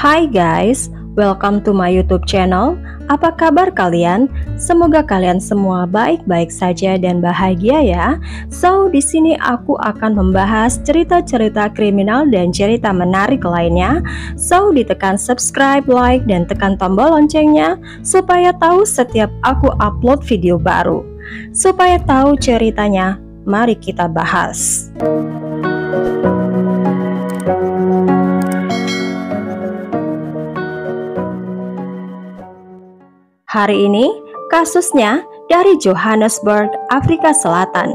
Hai guys, welcome to my YouTube channel. Apa kabar kalian? Semoga kalian semua baik-baik saja dan bahagia ya. So, di sini aku akan membahas cerita-cerita kriminal dan cerita menarik lainnya. So, ditekan subscribe, like, dan tekan tombol loncengnya supaya tahu setiap aku upload video baru. Supaya tahu ceritanya, mari kita bahas. Hari ini, kasusnya dari Johannesburg, Afrika Selatan,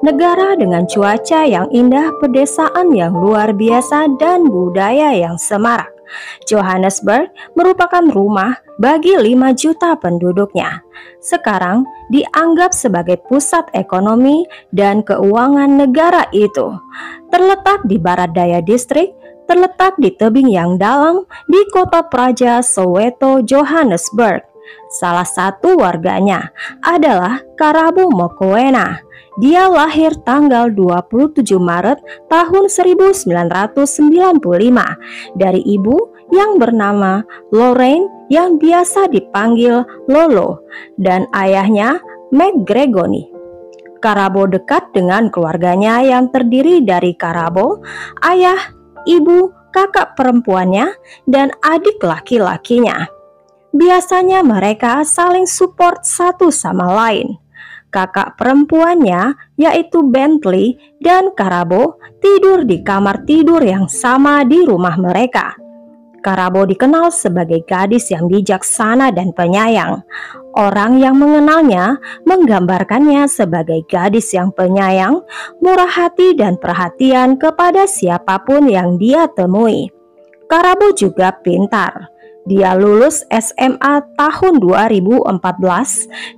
negara dengan cuaca yang indah, pedesaan yang luar biasa, dan budaya yang semarak. Johannesburg merupakan rumah bagi 5 juta penduduknya. Sekarang dianggap sebagai pusat ekonomi dan keuangan negara itu. Terletak di barat daya distrik, terletak di tebing yang dalam di kota Praja, Soweto, Johannesburg. Salah satu warganya adalah Karabo Mokoena. Dia lahir tanggal 27 Maret tahun 1995 dari ibu yang bernama Lorraine yang biasa dipanggil Lolo dan ayahnya McGregony. Karabo dekat dengan keluarganya yang terdiri dari Karabo, ayah, ibu, kakak perempuannya, dan adik laki-lakinya. Biasanya mereka saling support satu sama lain. Kakak perempuannya, yaitu Bentley dan Karabo, tidur di kamar tidur yang sama di rumah mereka. Karabo dikenal sebagai gadis yang bijaksana dan penyayang. Orang yang mengenalnya menggambarkannya sebagai gadis yang penyayang, murah hati dan perhatian kepada siapapun yang dia temui. Karabo juga pintar. Dia lulus SMA tahun 2014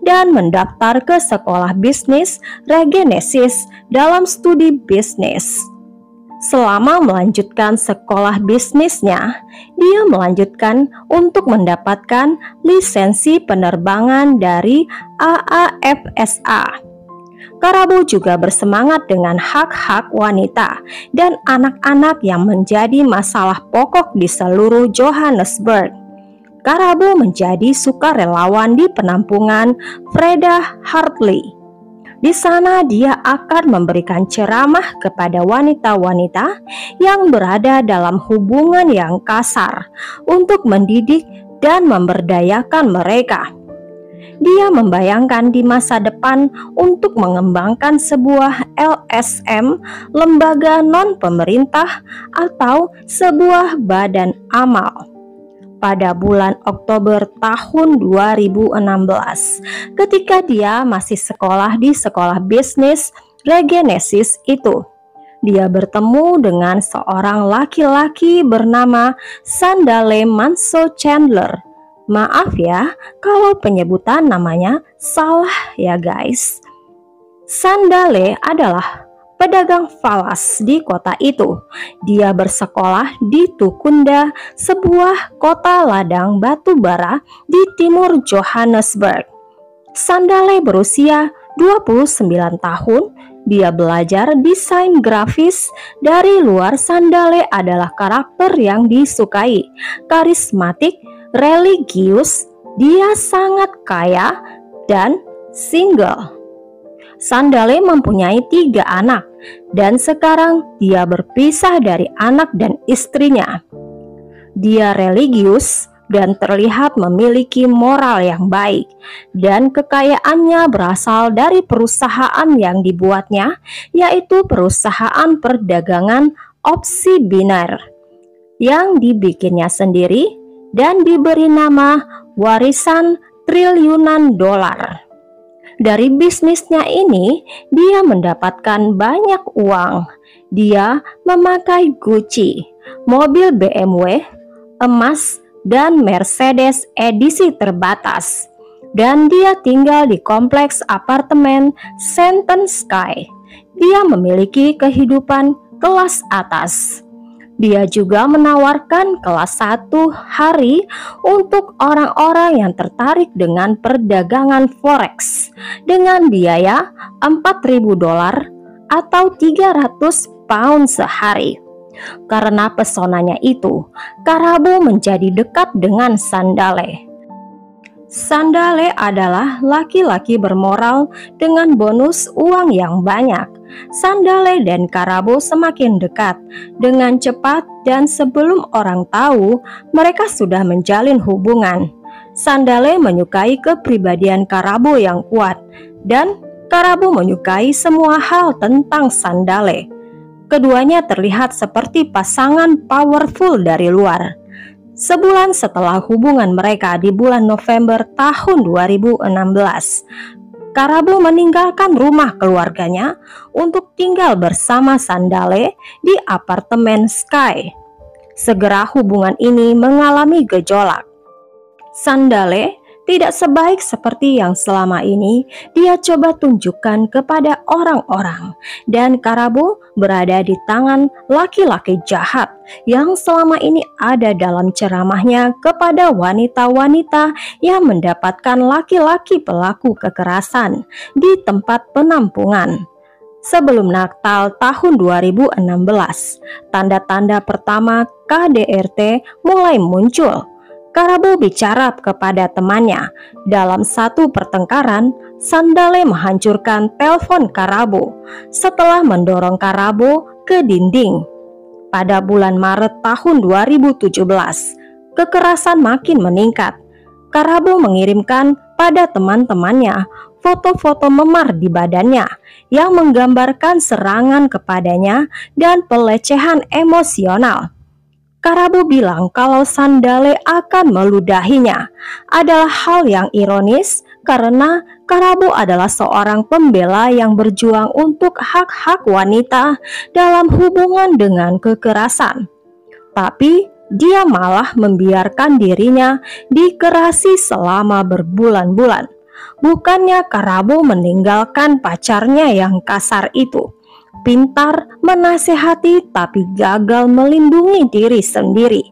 dan mendaftar ke sekolah bisnis Regenesis dalam studi bisnis. Selama melanjutkan sekolah bisnisnya, dia melanjutkan untuk mendapatkan lisensi penerbangan dari AAFSA. Karabo juga bersemangat dengan hak-hak wanita dan anak-anak yang menjadi masalah pokok di seluruh Johannesburg. Karabo menjadi sukarelawan di penampungan Freda Hartley. Di sana dia akan memberikan ceramah kepada wanita-wanita yang berada dalam hubungan yang kasar untuk mendidik dan memberdayakan mereka. Dia membayangkan di masa depan untuk mengembangkan sebuah LSM, lembaga non-pemerintah, atau sebuah badan amal. Pada bulan Oktober tahun 2016, ketika dia masih sekolah di sekolah bisnis Regenesis itu, dia bertemu dengan seorang laki-laki bernama Sandale Manso Chandler. Maaf ya kalau penyebutan namanya salah ya guys. Sandale adalah pedagang falas di kota itu. Dia bersekolah di Tukunda, sebuah kota ladang batu bara di timur Johannesburg. Sandale berusia 29 tahun. Dia belajar desain grafis. Dari luar, Sandale adalah karakter yang disukai, karismatik, religius, dia sangat kaya dan single. Sandale mempunyai 3 anak dan sekarang dia berpisah dari anak dan istrinya. Dia religius dan terlihat memiliki moral yang baik dan kekayaannya berasal dari perusahaan yang dibuatnya, yaitu perusahaan perdagangan opsi biner yang dibikinnya sendiri dan diberi nama warisan triliunan dolar. Dari bisnisnya ini, dia mendapatkan banyak uang. Dia memakai Gucci, mobil BMW, emas, dan Mercedes edisi terbatas. Dan dia tinggal di kompleks apartemen Sandton Sky. Dia memiliki kehidupan kelas atas. Dia juga menawarkan kelas 1 hari untuk orang-orang yang tertarik dengan perdagangan forex dengan biaya $4.000 atau 300 pound sehari. Karena pesonanya itu, Karabo menjadi dekat dengan Sandale. Sandale adalah laki-laki bermoral dengan bonus uang yang banyak. Sandale dan Karabo semakin dekat dengan cepat dan sebelum orang tahu, mereka sudah menjalin hubungan. Sandale menyukai kepribadian Karabo yang kuat dan Karabo menyukai semua hal tentang Sandale. Keduanya terlihat seperti pasangan powerful dari luar. Sebulan setelah hubungan mereka di bulan November tahun 2016, Karabo meninggalkan rumah keluarganya untuk tinggal bersama Sandale di apartemen Sky. Segera hubungan ini mengalami gejolak. Sandale tidak sebaik seperti yang selama ini dia coba tunjukkan kepada orang-orang, dan Karabo berada di tangan laki-laki jahat yang selama ini ada dalam ceramahnya kepada wanita-wanita yang mendapatkan laki-laki pelaku kekerasan di tempat penampungan. Sebelum Natal tahun 2016, tanda-tanda pertama KDRT mulai muncul. Karabo bicara kepada temannya. Dalam satu pertengkaran, Sandale menghancurkan telepon Karabo setelah mendorong Karabo ke dinding. Pada bulan Maret tahun 2017, kekerasan makin meningkat. Karabo mengirimkan pada teman-temannya foto-foto memar di badannya yang menggambarkan serangan kepadanya dan pelecehan emosional. Karabo bilang kalau Sandale akan meludahinya. Adalah hal yang ironis karena Karabo adalah seorang pembela yang berjuang untuk hak-hak wanita dalam hubungan dengan kekerasan. Tapi dia malah membiarkan dirinya dikerasi selama berbulan-bulan. Bukannya Karabo meninggalkan pacarnya yang kasar itu. Pintar menasehati tapi gagal melindungi diri sendiri.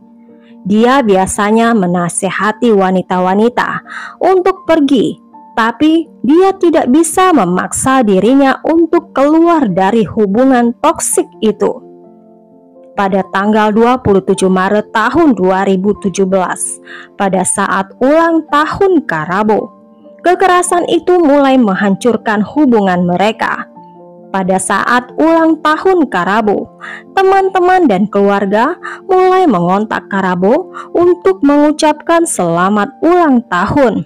Dia biasanya menasehati wanita-wanita untuk pergi, tapi dia tidak bisa memaksa dirinya untuk keluar dari hubungan toksik itu. Pada tanggal 27 Maret tahun 2017, pada saat ulang tahun Karabo, kekerasan itu mulai menghancurkan hubungan mereka. Pada saat ulang tahun Karabo, teman-teman dan keluarga mulai mengontak Karabo untuk mengucapkan selamat ulang tahun.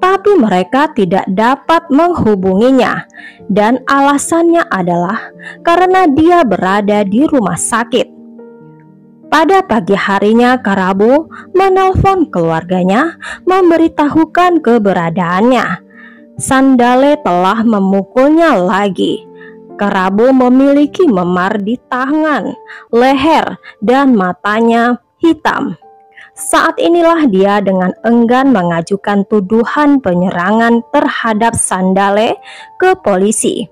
Tapi mereka tidak dapat menghubunginya, dan alasannya adalah karena dia berada di rumah sakit. Pada pagi harinya, Karabo menelpon keluarganya memberitahukan keberadaannya. Sandale telah memukulnya lagi. Karabo memiliki memar di tangan, leher, dan matanya hitam. Saat inilah dia dengan enggan mengajukan tuduhan penyerangan terhadap Sandale ke polisi.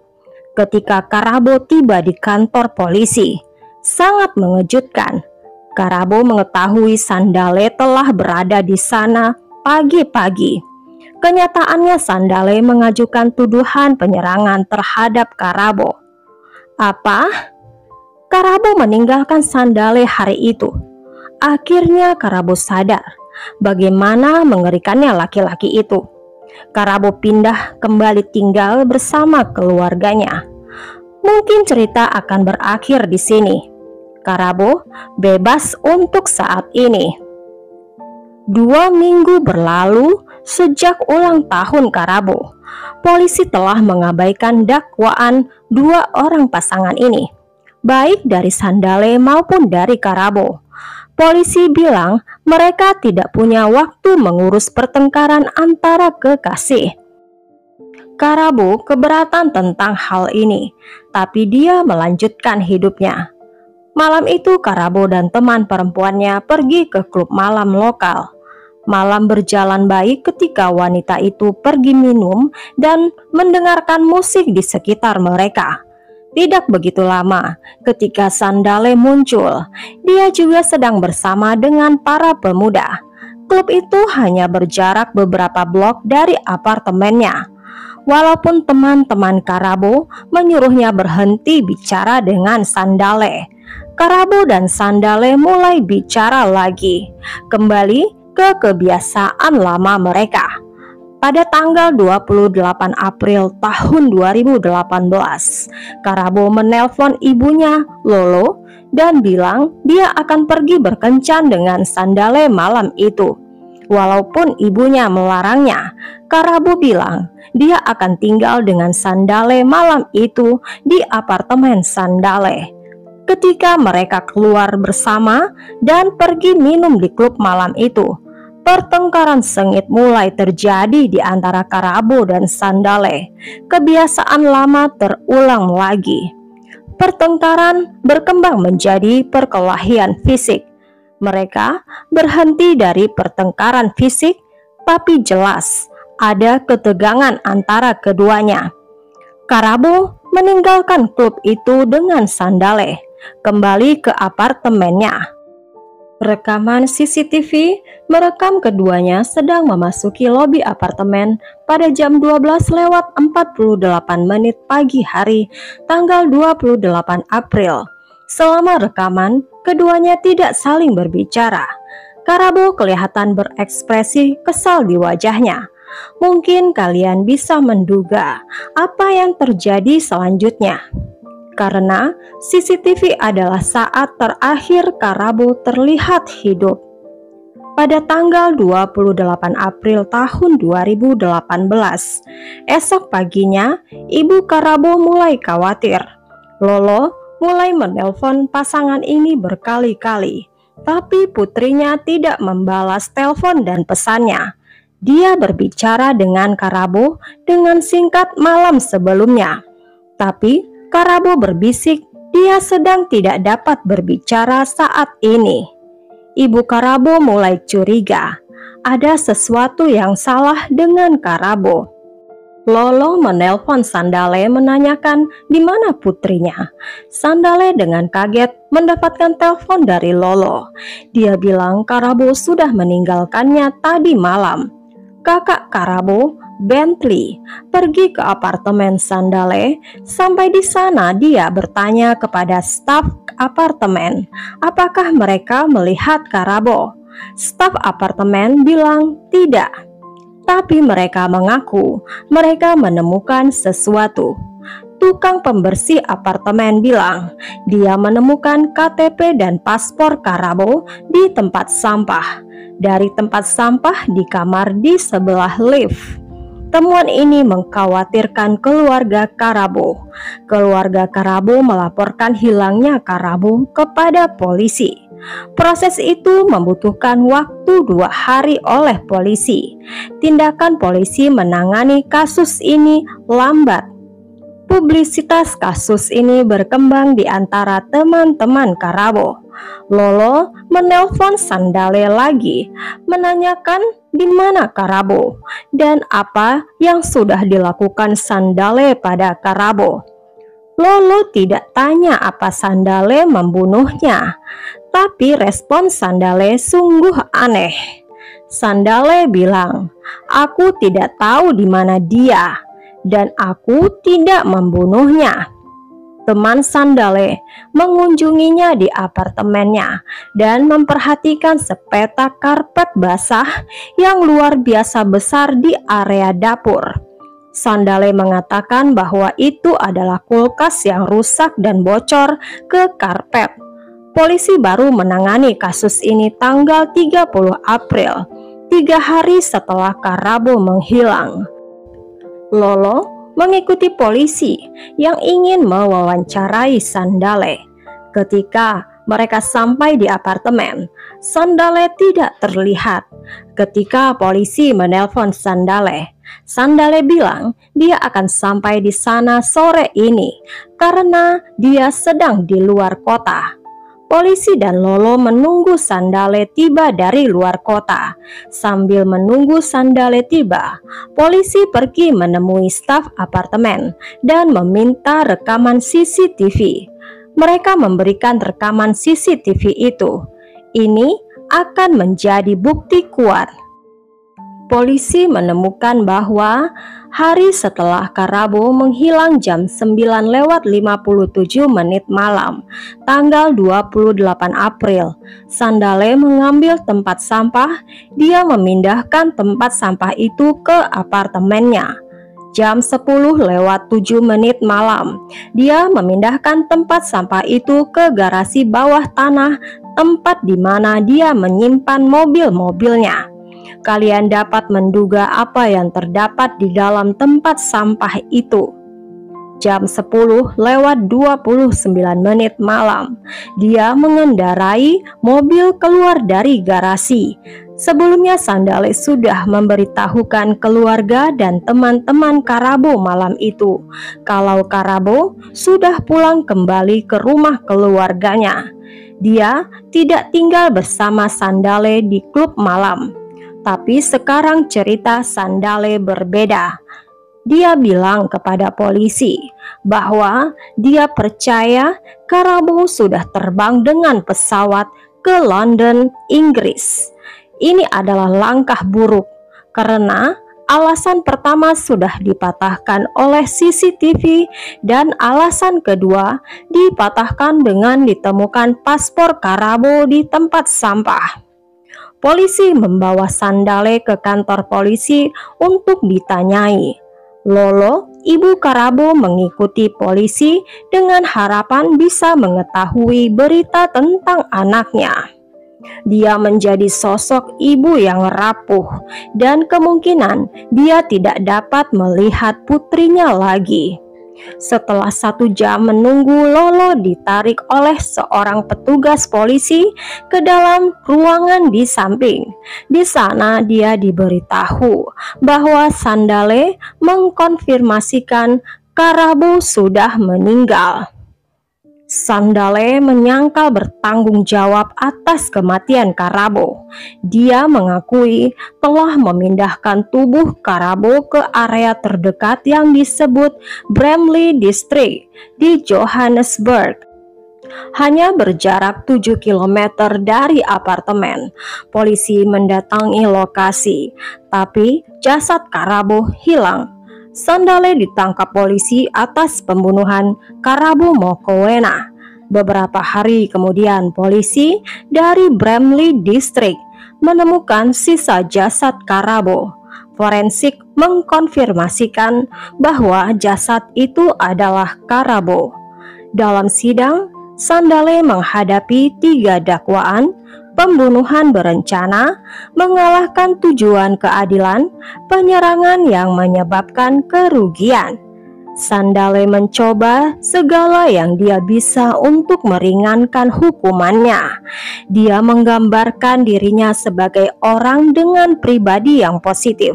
Ketika Karabo tiba di kantor polisi, sangat mengejutkan. Karabo mengetahui Sandale telah berada di sana pagi-pagi. Kenyataannya Sandale mengajukan tuduhan penyerangan terhadap Karabo. Apa? Karabo meninggalkan Sandale hari itu. Akhirnya Karabo sadar bagaimana mengerikannya laki-laki itu. Karabo pindah kembali tinggal bersama keluarganya. Mungkin cerita akan berakhir di sini. Karabo bebas untuk saat ini. 2 minggu berlalu sejak ulang tahun Karabo. Polisi telah mengabaikan dakwaan 2 orang pasangan ini, baik dari Sandale maupun dari Karabo. Polisi bilang mereka tidak punya waktu mengurus pertengkaran antara kekasih. Karabo keberatan tentang hal ini, tapi dia melanjutkan hidupnya. Malam itu Karabo dan teman perempuannya pergi ke klub malam lokal. Malam berjalan baik ketika wanita itu pergi minum dan mendengarkan musik di sekitar mereka. Tidak begitu lama ketika Sandale muncul, dia juga sedang bersama dengan para pemuda. Klub itu hanya berjarak beberapa blok dari apartemennya. Walaupun teman-teman Karabo menyuruhnya berhenti bicara dengan Sandale, Karabo dan Sandale mulai bicara lagi, kembali ke kebiasaan lama mereka. Pada tanggal 28 April tahun 2018, Karabo menelpon ibunya, Lolo, dan bilang dia akan pergi berkencan dengan Sandale malam itu. Walaupun ibunya melarangnya, Karabo bilang dia akan tinggal dengan Sandale malam itu di apartemen Sandale. Ketika mereka keluar bersama dan pergi minum di klub malam itu, pertengkaran sengit mulai terjadi di antara Karabo dan Sandale. Kebiasaan lama terulang lagi. Pertengkaran berkembang menjadi perkelahian fisik. Mereka berhenti dari pertengkaran fisik, tapi jelas ada ketegangan antara keduanya. Karabo meninggalkan klub itu dengan Sandale, kembali ke apartemennya. Rekaman CCTV merekam keduanya sedang memasuki lobi apartemen pada jam 12:48 pagi hari tanggal 28 April. Selama rekaman, keduanya tidak saling berbicara. Karabo kelihatan berekspresi kesal di wajahnya. Mungkin kalian bisa menduga apa yang terjadi selanjutnya. Karena CCTV adalah saat terakhir Karabo terlihat hidup. Pada tanggal 28 April tahun 2018, esok paginya, ibu Karabo mulai khawatir. Lolo mulai menelpon pasangan ini berkali-kali, tapi putrinya tidak membalas telepon dan pesannya. Dia berbicara dengan Karabo dengan singkat malam sebelumnya, tapi Karabo berbisik dia sedang tidak dapat berbicara saat ini. Ibu Karabo mulai curiga, ada sesuatu yang salah dengan Karabo. Lolo menelpon Sandale menanyakan di mana putrinya. Sandale dengan kaget mendapatkan telepon dari Lolo. Dia bilang Karabo sudah meninggalkannya tadi malam. Kakak Karabo, Bentley, pergi ke apartemen Sandale. Sampai di sana dia bertanya kepada staf apartemen, apakah mereka melihat Karabo. Staf apartemen bilang tidak. Tapi mereka mengaku mereka menemukan sesuatu. Tukang pembersih apartemen bilang dia menemukan KTP dan paspor Karabo di tempat sampah. Dari tempat sampah di kamar di sebelah lift. Temuan ini mengkhawatirkan keluarga Karabo. Keluarga Karabo melaporkan hilangnya Karabo kepada polisi. Proses itu membutuhkan waktu 2 hari oleh polisi. Tindakan polisi menangani kasus ini lambat. Publisitas kasus ini berkembang di antara teman-teman Karabo. Lolo menelpon Sandale lagi, menanyakan di mana Karabo dan apa yang sudah dilakukan Sandale pada Karabo. Lolo tidak tanya apa Sandale membunuhnya, tapi respon Sandale sungguh aneh. Sandale bilang, "Aku tidak tahu di mana dia dan aku tidak membunuhnya." Teman Sandale mengunjunginya di apartemennya dan memperhatikan sepetak karpet basah yang luar biasa besar di area dapur. Sandale mengatakan bahwa itu adalah kulkas yang rusak dan bocor ke karpet. Polisi baru menangani kasus ini tanggal 30 April, 3 hari setelah Karabo menghilang. Lolo mengikuti polisi yang ingin mewawancarai Sandale. Ketika mereka sampai di apartemen, Sandale tidak terlihat. Ketika polisi menelpon Sandale, Sandale bilang dia akan sampai di sana sore ini karena dia sedang di luar kota. Polisi dan Lolo menunggu Sandale tiba dari luar kota. Sambil menunggu Sandale tiba, polisi pergi menemui staf apartemen dan meminta rekaman CCTV. Mereka memberikan rekaman CCTV itu. Ini akan menjadi bukti kuat. Polisi menemukan bahwa hari setelah Karabo menghilang jam 9:57 malam, tanggal 28 April, Sandale mengambil tempat sampah. Dia memindahkan tempat sampah itu ke apartemennya. Jam 10:07 malam, dia memindahkan tempat sampah itu ke garasi bawah tanah, tempat di mana dia menyimpan mobil-mobilnya. Kalian dapat menduga apa yang terdapat di dalam tempat sampah itu. Jam 10:29 malam, dia mengendarai mobil keluar dari garasi. Sebelumnya Sandale sudah memberitahukan keluarga dan teman-teman Karabo malam itu kalau Karabo sudah pulang kembali ke rumah keluarganya. Dia tidak tinggal bersama Sandale di klub malam. Tapi sekarang cerita Sandale berbeda. Dia bilang kepada polisi bahwa dia percaya Karabo sudah terbang dengan pesawat ke London, Inggris. Ini adalah langkah buruk karena alasan pertama sudah dipatahkan oleh CCTV dan alasan kedua dipatahkan dengan ditemukan paspor Karabo di tempat sampah. Polisi membawa Sandale ke kantor polisi untuk ditanyai. Lolo, ibu Karabo, mengikuti polisi dengan harapan bisa mengetahui berita tentang anaknya. Dia menjadi sosok ibu yang rapuh dan kemungkinan dia tidak dapat melihat putrinya lagi. Setelah 1 jam menunggu, Lolo ditarik oleh seorang petugas polisi ke dalam ruangan di samping. Di sana dia diberitahu bahwa Sandale mengkonfirmasikan Karabo sudah meninggal. Sandale menyangkal bertanggung jawab atas kematian Karabo. Dia mengakui telah memindahkan tubuh Karabo ke area terdekat yang disebut Bramley District di Johannesburg. Hanya berjarak 7 km dari apartemen. Polisi mendatangi lokasi, tapi jasad Karabo hilang. Sandale ditangkap polisi atas pembunuhan Karabo Mokoena. Beberapa hari kemudian, polisi dari Bramley District menemukan sisa jasad Karabo. Forensik mengkonfirmasikan bahwa jasad itu adalah Karabo. Dalam sidang, Sandale menghadapi 3 dakwaan: pembunuhan berencana, mengalahkan tujuan keadilan, penyerangan yang menyebabkan kerugian. Sandale mencoba segala yang dia bisa untuk meringankan hukumannya. Dia menggambarkan dirinya sebagai orang dengan pribadi yang positif.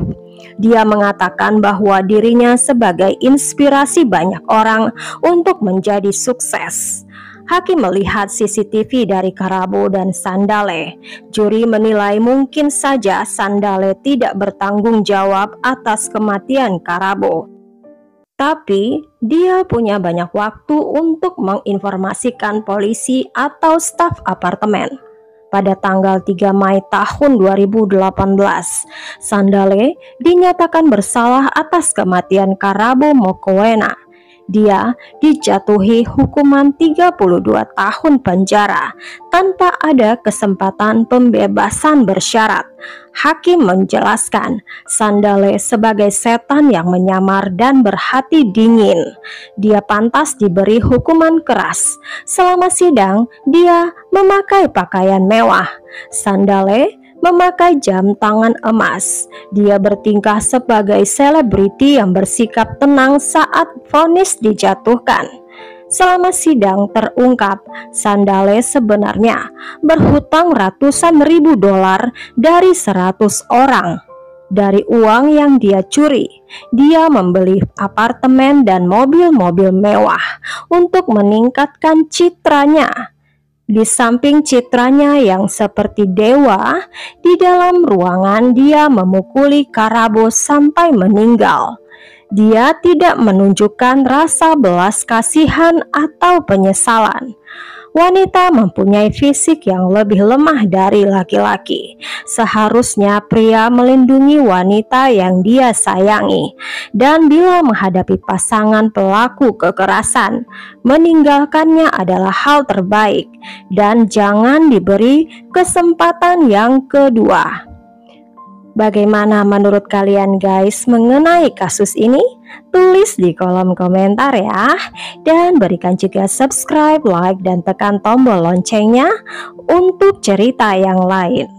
Dia mengatakan bahwa dirinya sebagai inspirasi banyak orang untuk menjadi sukses. Hakim melihat CCTV dari Karabo dan Sandale. Juri menilai mungkin saja Sandale tidak bertanggung jawab atas kematian Karabo. Tapi dia punya banyak waktu untuk menginformasikan polisi atau staf apartemen. Pada tanggal 3 Mei tahun 2018, Sandale dinyatakan bersalah atas kematian Karabo Mokoena. Dia dijatuhi hukuman 32 tahun penjara tanpa ada kesempatan pembebasan bersyarat. Hakim menjelaskan Sandale sebagai setan yang menyamar dan berhati dingin. Dia pantas diberi hukuman keras. Selama sidang, dia memakai pakaian mewah. Sandale memakai jam tangan emas. Dia bertingkah sebagai selebriti yang bersikap tenang saat vonis dijatuhkan. Selama sidang terungkap, Sandale sebenarnya berhutang ratusan ribu dolar dari 100 orang. Dari uang yang dia curi, dia membeli apartemen dan mobil-mobil mewah untuk meningkatkan citranya. Di samping citranya yang seperti dewa, di dalam ruangan dia memukuli Karabo sampai meninggal. Dia tidak menunjukkan rasa belas kasihan atau penyesalan. Wanita mempunyai fisik yang lebih lemah dari laki-laki. Seharusnya pria melindungi wanita yang dia sayangi, dan bila menghadapi pasangan pelaku kekerasan, meninggalkannya adalah hal terbaik, dan jangan diberi kesempatan yang kedua. Bagaimana menurut kalian guys mengenai kasus ini? Tulis di kolom komentar ya. Dan berikan juga subscribe, like, dan tekan tombol loncengnya untuk cerita yang lain.